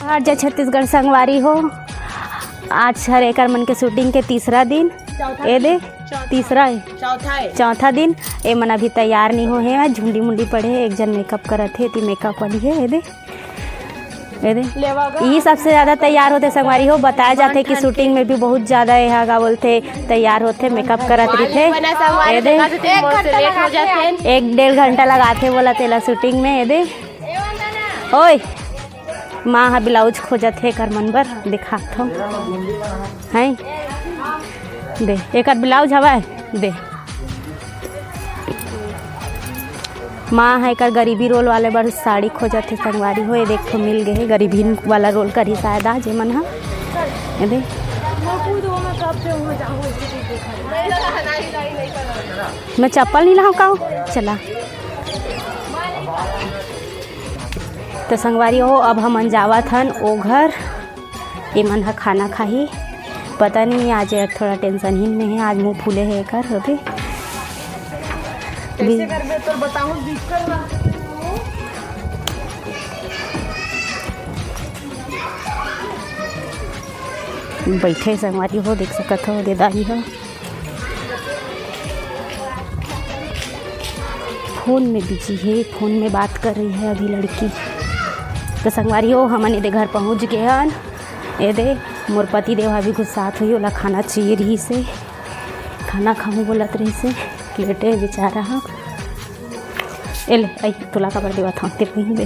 आज जय छत्तीसगढ़ संगवारी हो। आज हर एकर मन के शूटिंग के तीसरा दिन ए दे तीसरा है चौथा दिन ए मन अभी तैयार नहीं हो है। झुंडी मुंडी पड़े एक जन मेकअप करत है ती मेकअप वाली है ए दे ये सबसे ज़्यादा तैयार होते संगवारी हो। बताया जाते कि शूटिंग में भी बहुत ज़्यादा यहाँ का बोलते तैयार होते मेकअप करत रहे एक डेढ़ घंटा लगाते बोला तेला शूटिंग में ए दे ओए माँ हा ब्लाउज खोजत है कर मन बर दिखात हो है दे एक ब्लाउज हवा दे माँ है कर गरीबी रोल वाले बर साड़ी खोजत है संगवारी हो। ये देखो मिल गए गरीबी वाला रोल करी शायद आज मन हा दे मैं चप्पल नहीं लाऊं का चला तो संगवारी हो। अब हम जावत हन ओ घर ये मन हा खाना खाही पता नहीं आज थोड़ा टेंशन ही में है। आज मुँह फूले है कर होते कैसे करबे तो बताऊं दिक्कत ना बैठे संगवारी हो देख सकत हो देदारी हो फोन में बिजी है फोन में बात कर रही है अभी लड़की। तो संगवारी हो हमन ये घर पहुंच गए हन ये दे मोर पति देव अभी गुस्सात हुई ओला खाना चाहिए रही से खाना खाऊँ बोलत रही से लेटे बेचारा हाँ एले आई तुला खबर देवा था ते वहीं बे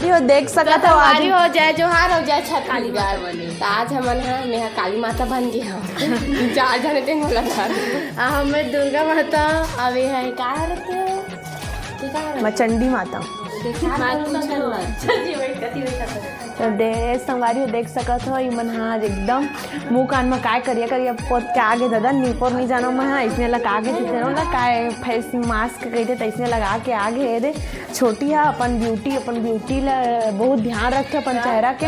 हो देख सकत हो आज हो जय जोहार हो जय छत्तीसगढ़ बने तो आज हमन हा मेहा काली माता बन गए हम चार जने टेंग लगा हमें दुर्गा माता अभी है का रहते मैं चंडी माता तो दे संगवारी हो देख सकत हो मन हाँ एकदम मुँह कान में काय करिया करिया पोत के आगे दादा नीपोर नहीं जानो मैं हाँ इसने लगा आगे देते ना काय फेस मास्क कहते तो इसने लगा के आगे है दे छोटी है अपन ब्यूटी ला बहुत ध्यान रखे अपन चेहरा के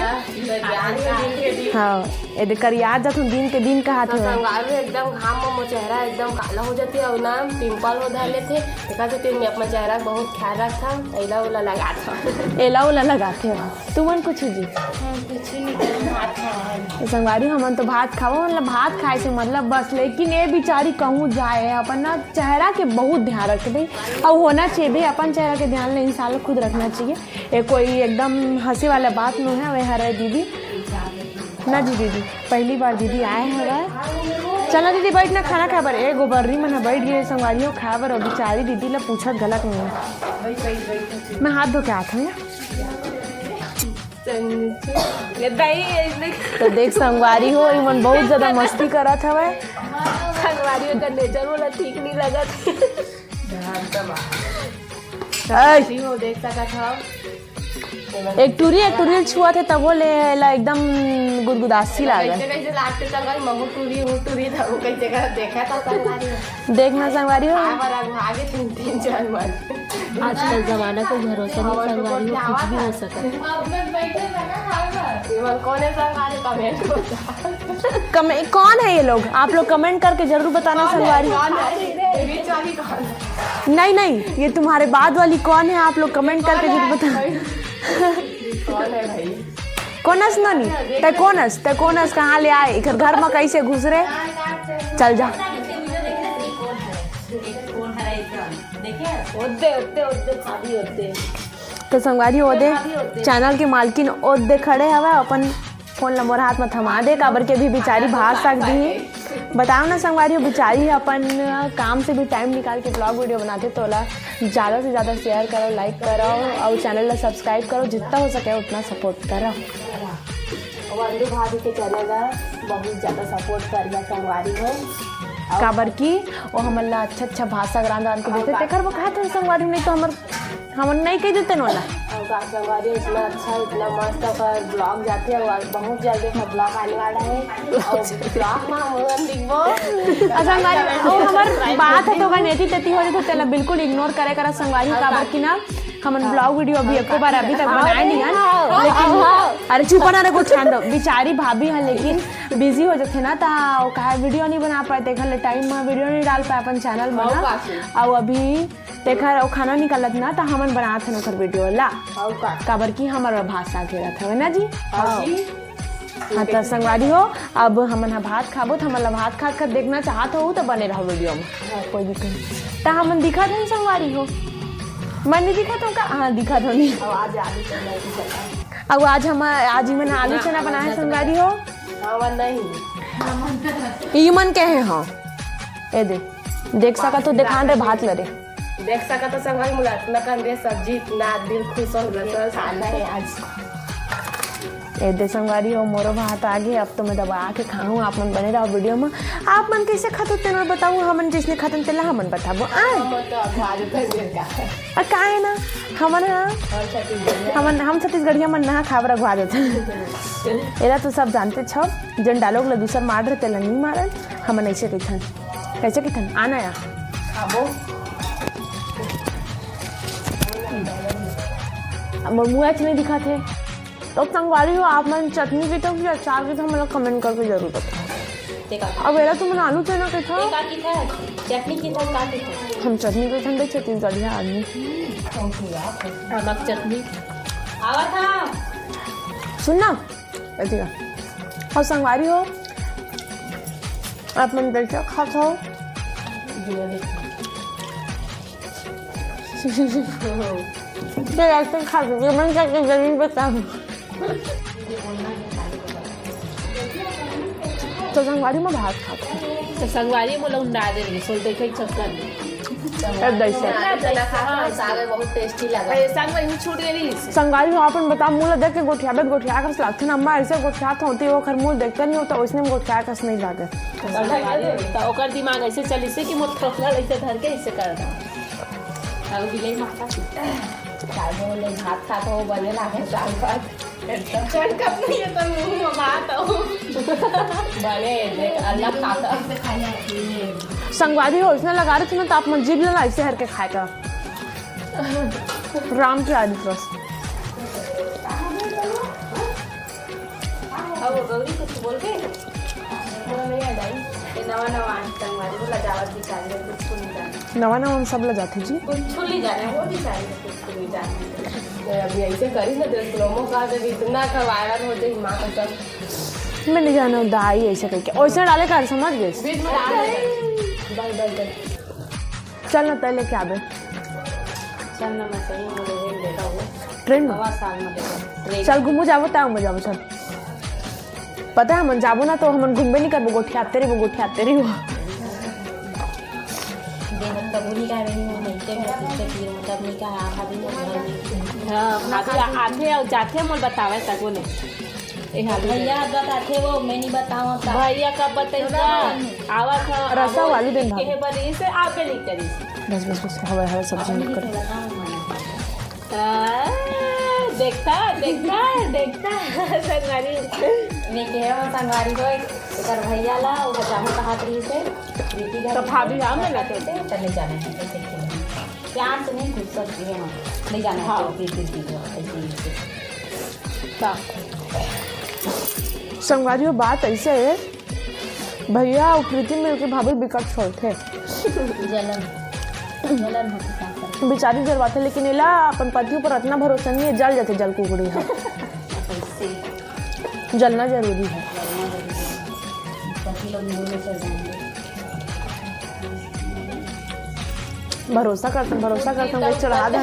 हाँ ये करिया जात हूँ दिन के दिन का हाथ एकदम घाम में चेहरा एकदम काला हो जाते और ना पिंपल हो धाले थे देखा मैं अपना चेहरा बहुत ख्याल रखता एला उला लगाते हो तुमन कुछ जी संगवारी हमन तो भात खाओ मतलब भात खाए से मतलब बस लेकिन ये बेचारी कहूँ जाए अपन ना चेहरा के बहुत ध्यान रखे भाई और होना चाहिए भाई अपन चेहरा के ध्यान ले इंसान खुद रखना चाहिए। ये कोई एकदम हंसी वाला बात नहीं है। वह हरे दीदी ना जी दीदी पहली बार दीदी आए हैं चलो दीदी बैठ ना खाना खा बर ए गोबर्री मन बैठ गए संगवारी हो खा बर और बेचारी दीदी ला पूछत गलत नहीं है। मैं हाथ धो के आती हूँ तो देख संगवारी हो मन बहुत ज्यादा मस्ती करत हवे संगवारी हो नेचर वाला ठीक नहीं लगत हो देख सकत हो एक टूरी छुआ थे तब वो ले ला एकदम गुदगुदासी लागल कैसे लागते संगवारी महू टूरी था वो कैसे कर देखा था संगवारी देखना संगवारी हो आगे तीन चार बार आजकल जमाना को भरोसा नहीं संगवारी हो कुछ भी हो सकता कौन है संगवारी कमेंट कौन है ये लोग आप लोग कमेंट करके जरूर बताना संगवारी नहीं ये तुम्हारे बाद वाली कौन है आप लोग कमेंट करके जरूर बताना कौन है भाई कोनस नहीं ते कोनस कहाँ ले आए घर में कैसे घुस रहे चल जा तो संगवारी ओदे चैनल के मालकिन ओदे खड़े हवा अपन फोन नंबर हाथ में थमा दे काबर के भी बेचारी भाग सकती है। बताओ ना संगवारी हो बेचारी अपन काम से भी टाइम निकाल के ब्लॉग वीडियो बनाते तो ला ज़्यादा से ज़्यादा शेयर करो लाइक करो और चैनल ला सब्सक्राइब करो जितना हो सके उतना सपोर्ट करो। वंदू भाभी के चैनल बहुत ज़्यादा सपोर्ट करिए संगवारी हो काबर की वो हमारे अच्छा भाषा ग्रांधान को देते तेकर वो कहा था संगवारी नहीं तो हमर नहीं कह देते नोला संगवारी इतना अच्छा इतना मस्त और ब्लॉग जाते हैं और बहुत जल्दी का ब्लॉग आने वाला है ब्लॉग में हम दिखबो संगवारी हमार बात है तो नेती तेती हो जाए तो तेला बिल्कुल इग्नोर करे करा संगवारी काबर की ना हमन ब्लॉग वीडियो अभी एको बार अभी तक बनाए नहीं है, लेकिन अरे चुप ना रे, कुछ छान दो बेचारी भाभी है, लेकिन बिजी हो जाते ना ता कहा वीडियो नहीं बना पाए, देखा टाइम में वीडियो नहीं डाल पाए अपन चैनल में ना। और अभी देखा खाना निकलत ना तो हमन बनाते हैं ओकर वीडियो ला काबर की हमारा भाषा के रखा है ना जी। हाँ तो संगवारी हो अब हमन भात खाबो तो हमन भात खा कर देखना चाहत हो तो बने रहो वीडियो में, कोई दिक्कत नहीं। तो हमन दिखा था संगवारी हो, मैं नहीं दिखा तो का, हाँ दिखा तो नहीं। अब आज ही मैंने आलू चना बनाया संगवारी हो, ये मन के है। हाँ ए देख सका तो दिखा दे भात लरे, देख सका तो संगवारी मुलाकात न कर दे सब्जी इतना दिल खुश हो गया खाना है आज। ए दे संगवारी हो मोरो भात आगे, अब तो मैं दबा के खाऊं, आप मन बने रहो वीडियो में। आप मन कैसे खाते तेना बताऊं, हमन जिसने खातन तेला हमन बताबो का है ना हम छत्तीसगढ़िया मन नहा खाबर अगवा देते एरा तो सब जानते छो, जन डालोग ला दूसर मार रहे तेला नहीं मारन, हमन ऐसे कहथन कैसे कहथन आना या मुँह नहीं दिखा थे। तो संगवारी हो आप मन चटनी की तो फिर अचार की तो हम लोग कमेंट करके जरूर बताओ। अब एरा तो मैंने आलू चना के था चटनी की हम चटनी के ठंडे छत्तीसगढ़िया आदमी नमक चटनी आवा था सुनना ऐसे। और संगवारी हो आप मन कैसे खाता हो, तो खा मन करके जरूर बताऊँ। तो संगवारी में भात खाते तो संगवारी में लोग डाल देंगे सोल देखे चक्कर बहुत टेस्टी लगा संगवारी छूट गई। संगवारी हो अपन बता मूल देख के गोठियाबे गोठिया कस लागथे ना, अम्मा ऐसे गोठियात होती है वो खर मूल देखते नहीं होता, उसने गोठिया कस नहीं लागे तो ओकर दिमाग ऐसे चली से कि मोर ठोकला ऐसे धर के ऐसे कर दा अब बिले माता काय बोले भात खा तो बने लागे साल बाद चल कब नहीं है तो मुंह में भात हो बने देख अल्लाह खाता से खाया संगवारी हो इसने लगा रहे थे ना तो आप मन जीभ लगा ऐसे हर के खाए का राम की आदि बस। अब गौरी कुछ बोल के नहीं आ जाई नवा संगवारी को लगावत दिखाई दे कुछ नहीं जाने नवा हम सब ल जाते जी कुछ नहीं जाने वो दिखाई कुछ नहीं जाने अभी ऐसे करी ना देख लोमो का जब इतना का वायरल हो जाए मां का सब मैं नहीं जाना दाई ऐसे करके वैसे डाले कर समझ गए बीच में डाल दे चल ना तय लेके आबे चल ना मैं सही में देखा वो ट्रेन में नवा साल में देखा चल घूमो जाबो ता हम जाबो चल पता है हम जाबो ना तो हम घूमबे नहीं करबो गोठियाते रही हो कबूली का नहीं मिलते हैं मतलब नहीं का हां आधे और जाते मोल बतावे तक वो नहीं भैया बताते वो मैं नहीं बताऊं भैया कब बताइएगा आवा था रसा वाली दिन के बरी से आपे नहीं करी बस हवा सब्जी नहीं कर देखता संगवारी मैं कहे संगवारी को एकर भैया ला वो बचाहू कहात रही से बेटी का तो भाभी हम में लगे चले जाने ऐसे प्यार से नहीं घुस सकती है हम नहीं जाना है प्रीति ऐसे संगवारी हो बात ऐसे है भैया और प्रीति मिलके भाभी बिकट छोड़ते जलन होती बेचारी जलवाते लेकिन इला अपन पतियों पर इतना भरोसा नहीं है, जल जाते जल कुकड़ी है जलना जरूरी है। भरोसा करते वही चढ़ा दे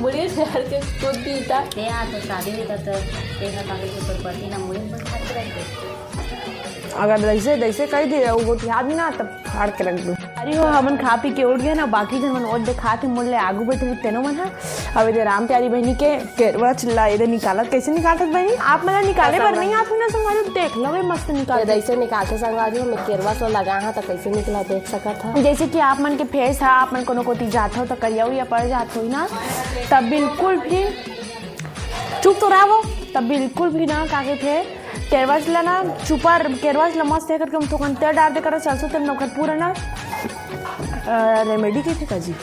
मुझे शहर के खुद दीता ते आ तो शादी होता तो तेरा कागज के ऊपर पति ना मुझे बस खाते रहते अगर जैसे कही दे वो गोठिया भी ना तब फाड़ के रख दो। अरे हो हमन खा पी के उठ गए ना, बाकी जन मन और देखा के मुल्ले आगू बैठे तेनो मन है। अब इधर राम प्यारी बहनी के केरवा चिल्ला इधर निकालत कैसे निकालत बहनी आप मला निकाले पर नहीं आत ना संगवारी देख लो मस्त निकाल ऐसे निकाल के संगवारी मैं केरवा सो लगा था तो कैसे निकला देख सका था। जैसे कि आप मन के फेस है आप मन कोनो कोती जात हो तो करिया या पड़ जात हो ना तब बिल्कुल भी चुप तो रहो तब बिल्कुल भी ना काके थे केरवाच ला ना चुपर केरवाच ला मस्त है करके हम तो तेल डाल दे कर सरसों तेल नौकर पूरा ना रेमेडी की थे काजी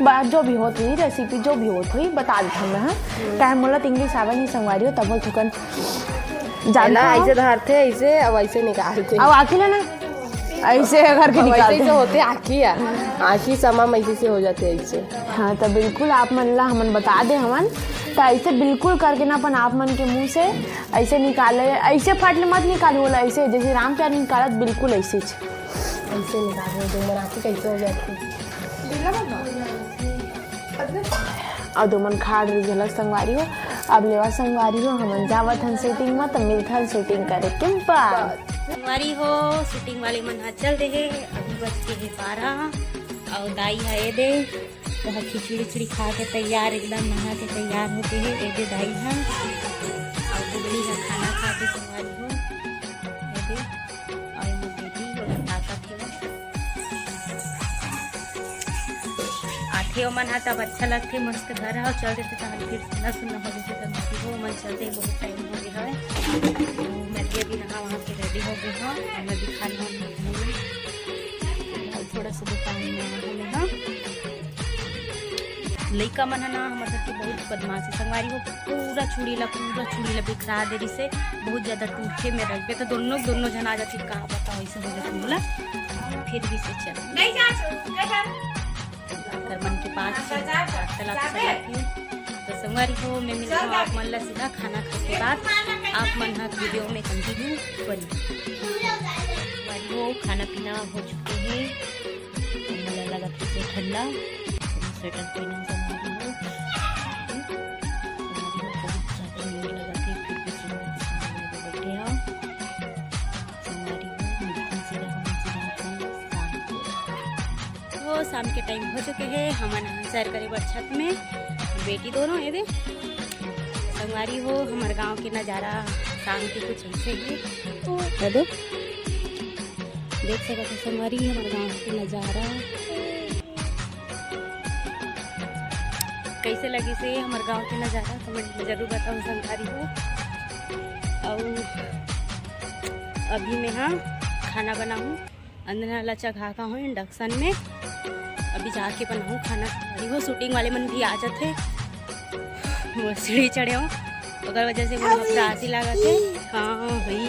जो भी होत हुई रेसिपी जो भी होत हुई बता देता मैं। हाँ टाइम मोला इंग्लिश आवा नहीं संगवारी हो तब थुकन जानना ऐसे धरते ऐसे अब ऐसे निकालते अब आखिर ना ऐसे करके निकालते ऐसे होते आखी समा ऐसे से हो जाते ऐसे। हाँ तो बिल्कुल आप मन ला हमन बता दे हमन तो ऐसे बिल्कुल करके ना अपन आप मन के मुंह से ऐसे निकाले ऐसे फाटले मत निकालो बोला ऐसे जैसे राम प्यार निकालत बिल्कुल ऐसे निकाल दो मराठी कैसे हो जाती और दो मन खाड़ रही झलक संगवारी हो। अब लेवा संगवारी हो हमन जावत हन शूटिंग में तो मिलथन शूटिंग करे के बाद संगवारी हो शूटिंग वाले मन हा चल रहे अभी बज के 12 और दाई है ये दे तो खिचड़ी खा के तैयार एकदम नहा के तैयार होते हैं ये दे दाई है और दुबली का खाना खा के संगवारी हो ये दे और मैं बेटी और ताकत है आथे मन हा तब अच्छा लगते मस्त घर है और चल देते तो फिर सुना सुना हो जाते संगवारी हो मन चलते बहुत टाइम हो गया है मैं भी नहा वहाँ से रेडी हो गई हूँ मैं भी खाना थोड़ा सा दुकान में हाँ लड़का मन है ना हमारे सबके बहुत बदमाश है संगवारी हो पूरा चूड़ी ला बिखरा दे रही से बहुत ज़्यादा टूटे में रख दे तो दोनों जन आ जाती कहाँ बताओ ऐसे हो जाती बोला फिर भी से चल कर मन के पास तो संगवारी हो मैं मिलता हूँ आप मन ला सीधा खाना खाने के बाद आप मन हाँ वीडियो में कंटिन्यू करिए। संगवारी हो खाना पीना हो चुके हैं मला लगा फिर ठंडा स्वेटर पहना संगवारी हो बहुत ज़्यादा नींद लगा थी फिर भी बैठे हैं संगवारी हो शाम के टाइम हो चुके हैं हम सैर करे बर छत में बेटी दोनों ये दे संगवारी हो हमारे गांव के नज़ारा शाम के कुछ ऐसे ही तो देख सकते हो संगवारी हमारे गांव के नज़ारा कैसे लगी से हमारे गांव के नज़ारा कमेंट में जरूर बताओ संगवारी हो। और अभी मैं हाँ खाना बनाऊँ अंदर लचा खा का हूँ इंडक्शन में अभी जाके बनाऊँ खाना संगवारी हो शूटिंग वाले मन भी आ जाते वो सीढ़ी चढ़े हो अगर वजह से वो घबराहट लगा थे हाँ भाई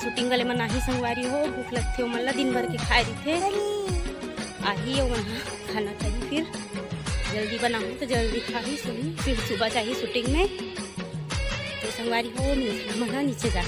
शूटिंग वाले मन आही संगवारी हो भूख लगती हो मतलब दिन भर के खाए रही थे आही हो वहाँ खाना चाहिए फिर जल्दी बनाऊँ तो जल्दी खाही सोई फिर सुबह चाहिए शूटिंग में तो संगवारी हो मिलता मना नीचे जा